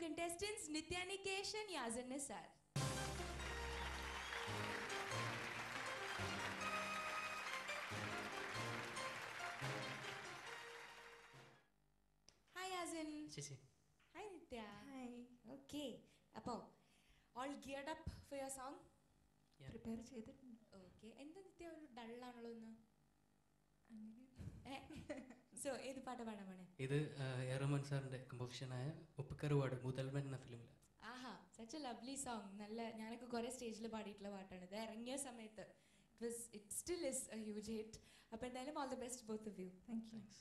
contestants Nitya Nikesh and Yazan Nisar. Hi Yazan. Chichi. Hi Nitya. Hi. Okay. Appo, all geared up for your song? Yeah. Prepare ചെയ്തിട്ടുണ്ട്. Okay. എന്താ നിത്യ ഒരു ഡള്ളാണല്ലോ ഒന്ന്? അങ്ങനെ. So ഏത് പാട്ടാ പാടാൻ പോണേ? ഇത് എ റഹ്മാൻ സാറിന്റെ കമ്പോസിഷനായ ഉപ്പക്കറുവാട് മുതൽമൻ എന്ന ഫിലിമിൽ. ആഹാ, such a lovely song. നല്ല ഞാനൊക്കെ കുറേ സ്റ്റേജിൽ പാടിയിട്ടുള്ള പാട്ടാണ്. ഇത് ഇറങ്ങിയ സമയത്ത് it still is a huge hit. അപ്പോൾ എന്തായാലും all the best to both of you. Thank you. Thanks.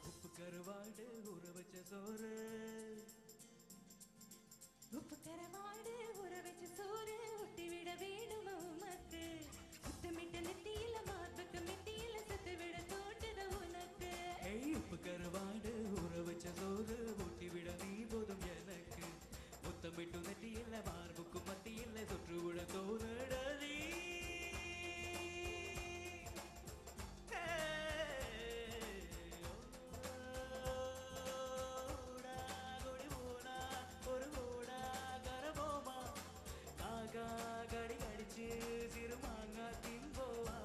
ഉപ്പുകരവാട് ഉറവച്ച സോറ് ഉപ്പുകരവാട് ഉറവച്ച സോറ് ഒട്ടിവിട വേണുമോ മക്ക് മുത്തമിട്ട നെറ്റിയില മാർബക്ക് മെറ്റിയില സത്തുവിട തോട്ടത ഉനക്ക് ഉപ്പുകരവാട് ഉറവച്ച സോറ് ഒട്ടിവിട നീ പോതും എനക്ക് മുത്തമിട്ടു നെറ്റിയില്ല മാർബുക്കും മത്തിയില്ല സുற்றுവിട തോന്നടീ கடி கடிச்சு சிறுமாங்கா திம்போவா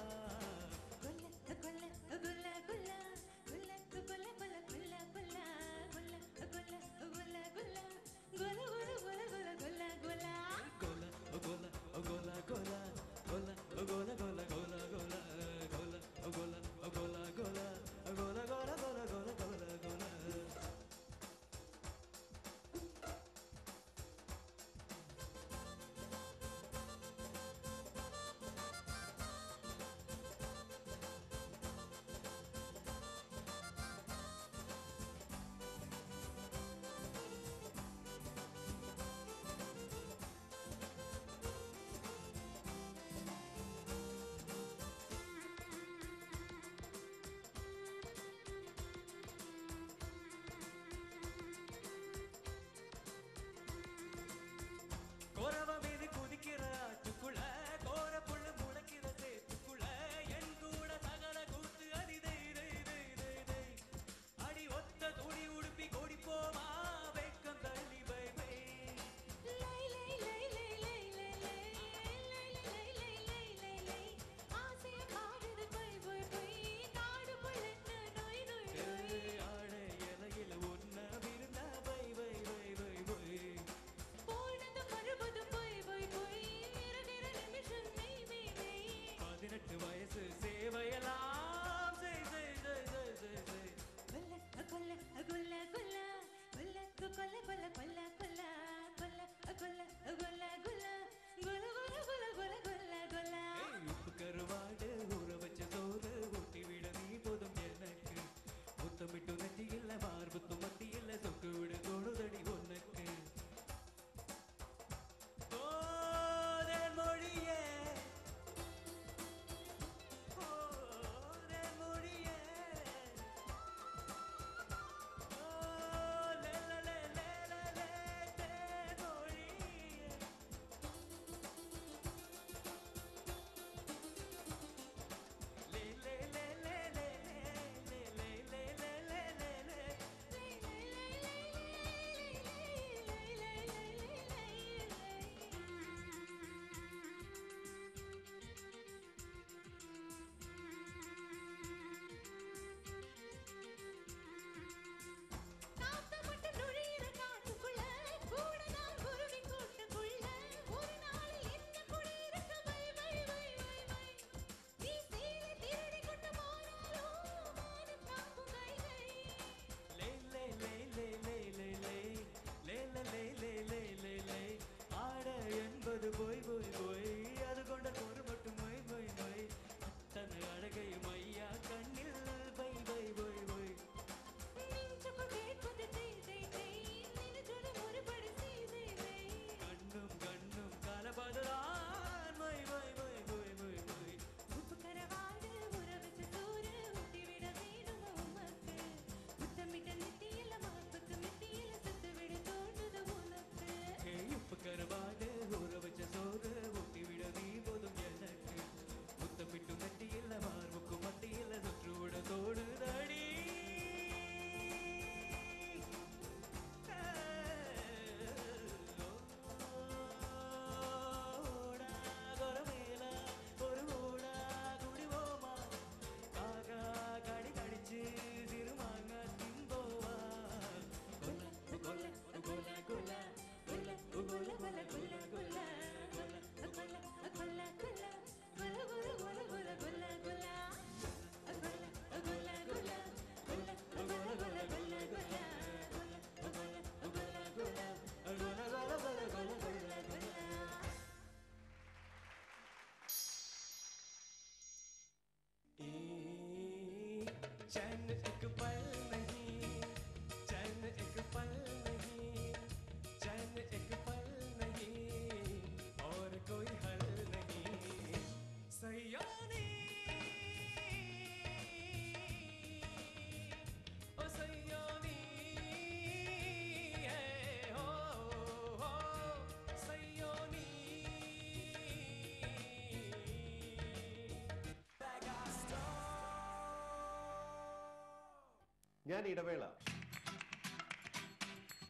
ഞാൻ ഇടവേള.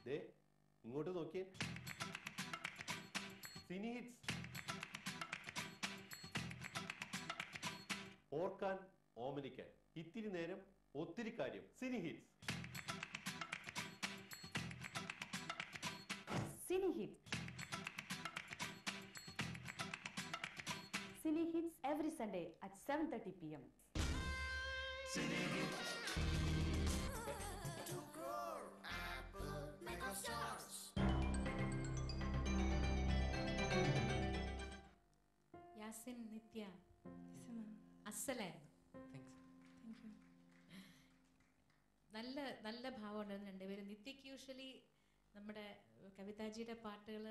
ദേ ഇങ്ങോട്ട് നോക്കിയേ. Cine hits. ഓർക്കാൻ ഓമനിക്കാൻ ഇത്തിരി നേരം ഒത്തിരി കാര്യം. Cine hits. Cine Hits. Cine Hits every Sunday at 7:30 p.m. Yasin, Nithya അസലായിരുന്നു. നല്ല നല്ല ഭാവം ഉണ്ടായിരുന്നു രണ്ടുപേരും. നിത്യക്ക് യൂഷ്വലി നമ്മുടെ കവിതാജിയുടെ പാട്ടുകൾ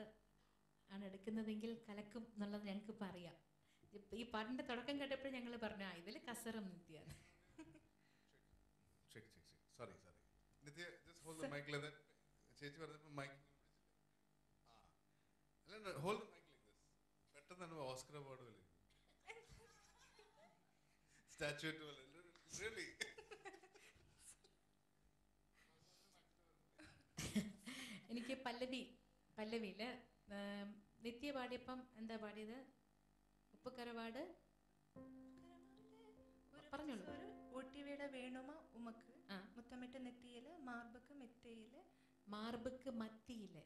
ആണ് എടുക്കുന്നതെങ്കിൽ കലക്കും എന്നുള്ളത് ഞങ്ങൾക്ക് അറിയാം. ഈ പാട്ടിന്റെ തുടക്കം കേട്ടപ്പോൾ ഞങ്ങൾ പറഞ്ഞു ഇതിൽ കസറും നിത്യാണ്. Sorry Nithya just hold the mic like that. ചേച്ചി പറഞ്ഞപ്പോൾ മൈക്ക് അല്ല hold the mic like this. പെട്ടെന്ന് ഓസ്കർ അവാർഡ് പോലെ സ്റ്റാച്യൂറ്റ് പോലെ റിയലി. എനിക്ക് പല്ലവിയില് നിത്യ പാടിയപ്പം എന്താ പാടിയത്? ഉപ്പുകരവാട് പറഞ്ഞോളൂ. ഊട്ടിവിട വേണുമ ഉമക്ക് മുത്തമിട്ട് നെറ്റിയില് മാർബക്ക് മെത്തയില് മാർബക്ക് മത്തിയില്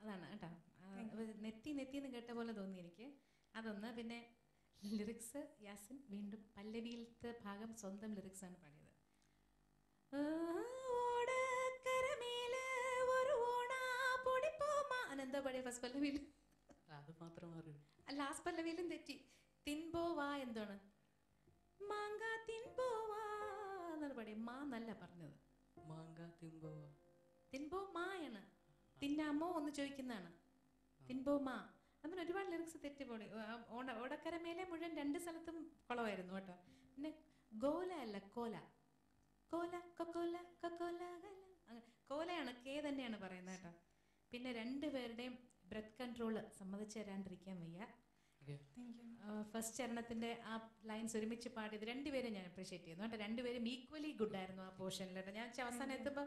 അതാണ് കേട്ടോ. നെത്തി എന്ന് കേട്ട പോലെ തോന്നി എനിക്ക്. അതൊന്ന്. പിന്നെ ലിറിക്സ് യാസിൻ വീണ്ടും പല്ലവിയിലത്തെ ഭാഗം സ്വന്തം ലിറിക്സ് ആണ് പാടിയത്. അനെന്താ പാടിയ ഫസ്റ്റ് പല്ലവിയിൽ? അത് മാത്രം ലാസ്റ്റ് പല്ലവിയിലും തെറ്റി. തിൻപോവാ എന്താണ് മാങ്ക തിൻപോവാ എന്നാണ് പാടിയ. മാ എന്നല്ല പറഞ്ഞത്. തിൻപോ മായാണ്. തിന്നാമോ എന്ന് ചോദിക്കുന്നതാണ്. തിൻപോ മാ. അങ്ങനെ ഒരുപാട് ലിറിക്സ് തെറ്റിപ്പോടി. ഓടക്കര മേലെ മുഴുവൻ 2 സ്ഥലത്തും കുളമായിരുന്നു കേട്ടോ. പിന്നെ ഗോല അല്ല കോല. കോല കൊക്കോല കൊക്കോല കോലയാണ്. കെ തന്നെയാണ് പറയുന്നത് കേട്ടോ. പിന്നെ 2 പേരുടെയും ബ്രെത്ത് കൺട്രോൾ സമ്മതിച്ചു തരാണ്ടിരിക്കാൻ വയ്യ. ഫസ്റ്റ് ചരണത്തിന്റെ ആ ലൈൻസ് ഒരുമിച്ച് പാടിയത് 2 പേരും ഞാൻ അപ്രീഷിയേറ്റ് ചെയ്യുന്നു കേട്ടോ. 2 പേരും ഈക്വലി ഗുഡ് ആയിരുന്നു ആ പോർഷനിൽ കേട്ടോ. ഞാൻ അവസാനം എത്തുമ്പോൾ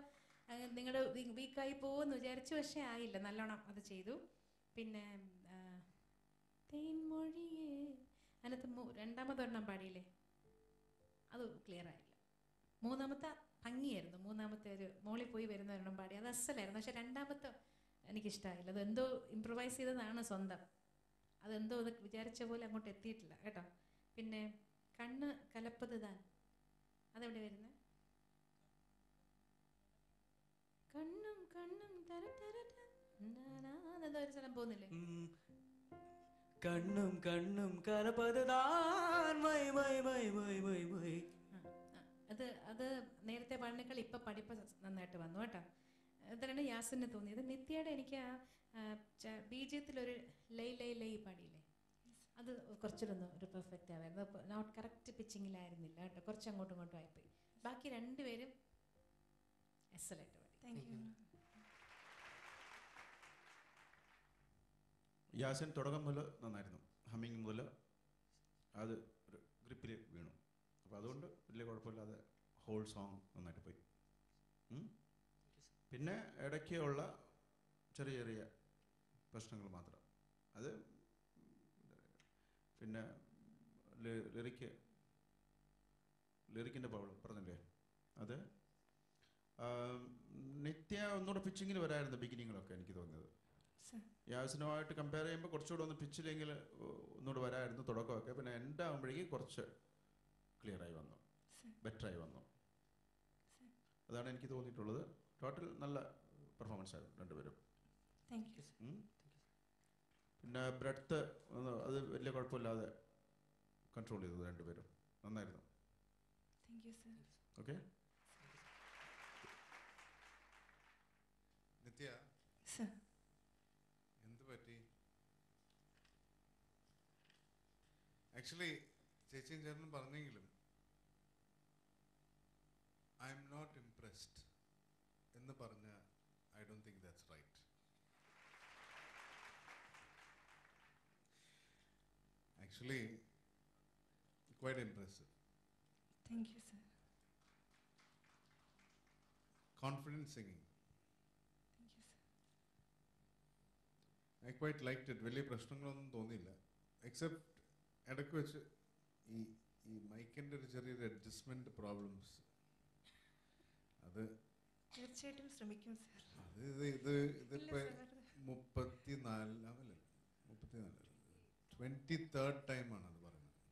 നിങ്ങളുടെ വീക്കായി പോകുമെന്ന് വിചാരിച്ചു, പക്ഷേ ആയില്ല. നല്ലോണം അത് ചെയ്തു. പിന്നെ തേൻമൊഴിയേ അതിനകത്ത് 2ാമതൊരെണ്ണം പാടിയില്ലേ, അത് ക്ലിയർ ആയില്ല. 3ാമത്തെ ഭംഗിയായിരുന്നു. 3ാമത്തെ ഒരു മോളിൽ പോയി വരുന്ന ഒരെണ്ണം പാടി, അത് അസലായിരുന്നു. പക്ഷെ 2ാമത്തെ എനിക്കിഷ്ടമായില്ല. അതെന്തോ ഇംപ്രവൈസ് ചെയ്തതാണ് സ്വന്തം. അതെന്തോ അത് വിചാരിച്ച പോലെ അങ്ങോട്ട് എത്തിയിട്ടില്ല കേട്ടോ. പിന്നെ കണ്ണ് കലപ്പത് താൻ, അതെവിടെ വരുന്നത്? കണ്ണും കണ്ണും എന്തോ ഒരു സ്ഥലം പോകുന്നില്ലേ? കണ്ണും കണ്ണും കലപ്പത് താൻ. അത് നേരത്തെ പാടിനേക്കാൾ ഇപ്പം പഠിപ്പ് നന്നായിട്ട് വന്നു കേട്ടോ. അതാണ് യാസിന് തോന്നിയത്. നിത്യയുടെ എനിക്ക് ആ ബീജത്തിലൊരു ലൈ ലൈ ലൈ പാടിയില്ലേ, അത് കുറച്ചൊരു പെർഫെക്റ്റ് ആവായിരുന്നു. നോട്ട് കറക്റ്റ് പിച്ചിങ്ങിലായിരുന്നില്ല കേട്ടോ. കുറച്ച് അങ്ങോട്ടും ഇങ്ങോട്ടും ആയിപ്പോയി. ബാക്കി 2 പേരും എക്സലന്റ് പാടി. യാസിൻ തുടക്കം മുതൽ നന്നായിരുന്നു. ഹമ്മിങ് മുതൽ അത് ഒരു ഗ്രിപ്പിൽ വീണു. അപ്പോൾ അതുകൊണ്ട് വലിയ കുഴപ്പമില്ലാതെ ഹോൾ സോങ് നന്നായിട്ട് പോയി. പിന്നെ ഇടയ്ക്കുള്ള ചെറിയ ചെറിയ പ്രശ്നങ്ങൾ മാത്രം. അത് പിന്നെ ലിറിക്കിൻ്റെ പ്രോബ്ലം പറഞ്ഞില്ലേ, അത് നിത്യ ഒന്നുകൂടെ പിച്ചിങ്ങിൽ വരായിരുന്നു ബിഗിനിങ്ങിലൊക്കെ എനിക്ക് തോന്നിയത്. യാസിനുമായിട്ട് കമ്പയർ ചെയ്യുമ്പോൾ കുറച്ചുകൂടെ ഒന്ന് പിച്ചിലെങ്കിൽ ഒന്നുകൂടെ വരായിരുന്നു തുടക്കമൊക്കെ. പിന്നെ എൻ്റെ ആകുമ്പോഴേക്കും കുറച്ച് ക്ലിയറായി വന്നു, ബെറ്ററായി വന്നു. അതാണ് എനിക്ക് തോന്നിയിട്ടുള്ളത്. ടോട്ടൽ നല്ല പെർഫോമൻസ് ആയിരുന്നു 2 പേരും. പിന്നെ ബ്രെഡ്ത്ത് അത് വലിയ കുഴപ്പമില്ലാതെ കൺട്രോൾ ചെയ്തത് 2 പേരും നന്നായിരുന്നു. ഓക്കെ. നിത്യ എന്ത് പറ്റി? ആക്ച്വലി ചേച്ചിയും ചേട്ടനും പറഞ്ഞെങ്കിലും ഐ എം നോട്ട് ഇംപ്രസ്ഡ് എന്ന് പറഞ്ഞ I don't think that's right. Actually quite impressive. Thank you sir. Confident singing. Thank you sir. I quite liked it. വലിയ പ്രശ്നങ്ങളൊന്നും തോന്നിയില്ല. എക്സെപ്റ്റ് ഇടയ്ക്ക് വെച്ച് ഈ മൈക്കിൻ്റെ ഒരു ചെറിയൊരു അഡ്ജസ്റ്റ്മെൻറ്റ് പ്രോബ്ലംസ്, അത് തീർച്ചയായിട്ടും ശ്രമിക്കും സർ. അത് ഇതിപ്പോൾ 23rd ടൈമാണ് അത് പറയുന്നത്.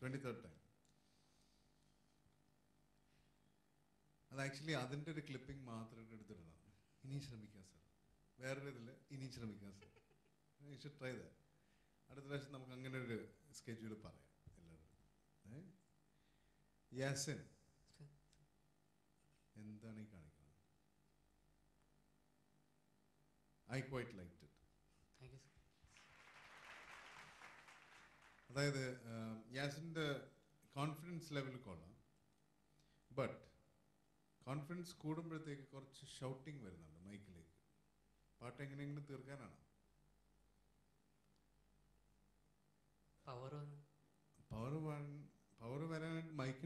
23rd time. അത് ആക്ച്വലി അതിൻ്റെ ഒരു ക്ലിപ്പിംഗ് മാത്രം എടുത്തിരുന്നതാണ്. ഇനി ശ്രമിക്കാം സാർ, വേറൊരു ഇതിൽ ഇനി ശ്രമിക്കാം sir. You should try that. അടുത്ത പ്രാവശ്യം നമുക്ക് അങ്ങനെ ഒരു സ്കെഡ്യൂൾ പറയാം എല്ലാവരും. യാസിൻ, എന്താണ് ഈ കാണിക്കുന്നത്? I quite like it. Thank you sir. അതായത് യാസിൻ്റെ കോൺഫിഡൻസ് ലെവൽ കൊള്ളാം, ബട്ട് കോൺഫിഡൻസ് കൂടുമ്പോഴത്തേക്ക് കുറച്ച് ഷൗട്ടിങ് വരുന്നുണ്ട് മൈക്കിലേക്ക്. പാട്ട് എങ്ങനെയെങ്കിലും തീർക്കാനാണ്. പവർ വരാനായിട്ട് മൈക്ക്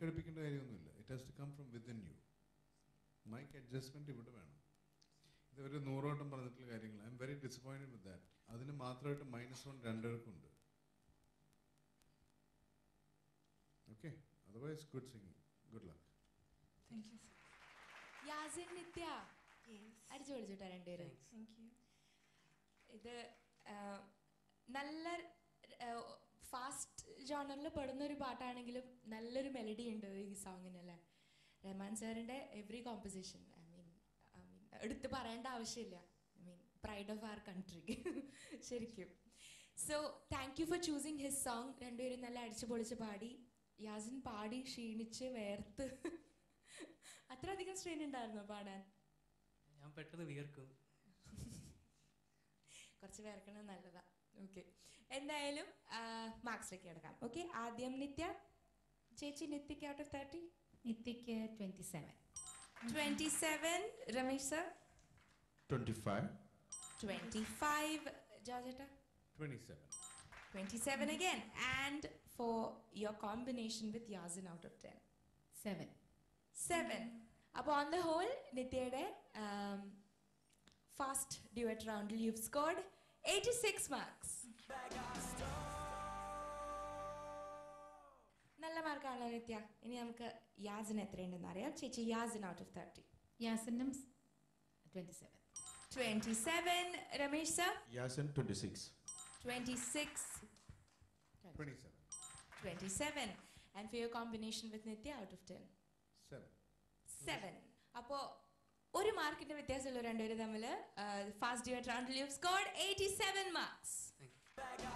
അടുപ്പിക്കേണ്ട കാര്യമൊന്നുമില്ല. It has to come from within you. Mic adjustment ഇവിടെ വേണം. ഇത് ഒരു 100 വട്ടം പറഞ്ഞിട്ടുള്ള കാര്യങ്ങൾ. I am very disappointed with that. അതിന് മാത്രമായിട്ട് -1 രണ്ടുപേർക്കുണ്ട്. Okay, otherwise good singing, good luck. Thank you sir. Yasin, Nithya അടിച്ചു പൊളിച്ചിട്ടാ രണ്ടുപേരും. Thank you. ഇത് നല്ല ഫാസ്റ്റ് ജോണറിൽ പെടുന്ന ഒരു പാട്ടാണെങ്കിലും നല്ലൊരു മെലഡി ഉണ്ട് ഈ സോങ്ങിനല്ലേ. റഹ്മാൻ സാറിൻ്റെ എവറി കോമ്പോസിഷൻ ഐ മീൻ എടുത്ത് പറയേണ്ട ആവശ്യമില്ല. I mean pride of our country ശരിക്കും. So thank you for choosing his song. രണ്ടുപേരും നല്ല അടിച്ചു പൊളിച്ച് പാടി. യാസിൻ പാടി ക്ഷീണിച്ച് വേർത്ത് അത്രയധികം സ്ട്രെയിൻ ഉണ്ടായിരുന്നോ പാടാൻ? ഞാൻ പെട്ടെന്ന് വിയർക്കും. കുറച്ച് വേർക്കണം, നല്ലതാ. ഓക്കെ, എന്തായാലും മാർക്സിലേക്ക് കിടക്കാം. ഓക്കെ, ആദ്യം നിത്യ ചേച്ചി. നിത്യക്ക് ഔട്ട് ഓഫ് 30? നിത്യക്ക് 27. 27. രമേശ് സർ? 25. 25. ജോർജേട്ടാ? 27. 27 again. And for your combination with Yasin out of 10? 7. 7. അപ്പോൾ on the whole നിത്യയുടെ ഫാസ്റ്റ് ഡ്യുവറ്റ് റൗണ്ടിൽ you've scored 86 marks. നല്ല മാർക്കാണല്ലോ നിത്യ. ഇനി നമുക്ക് യാസിൻ എത്രയുണ്ടെന്ന് അറിയാം. ചേച്ചി, Yasin out of 30? യാസിനും 27. 27. Ramesh sir? Yasin 26. 26. 27. 27. And for your combination with Nitya out of 10? 7. അപ്പോൾ ഒരു മാർക്കിന്റെ വ്യത്യാസമുള്ള രണ്ടുപേരും തമ്മിൽ ഫാസ്റ്റ് ഡ്യുവറ്റ് റൗണ്ടിൽ you've scored 87 marks. Thank you.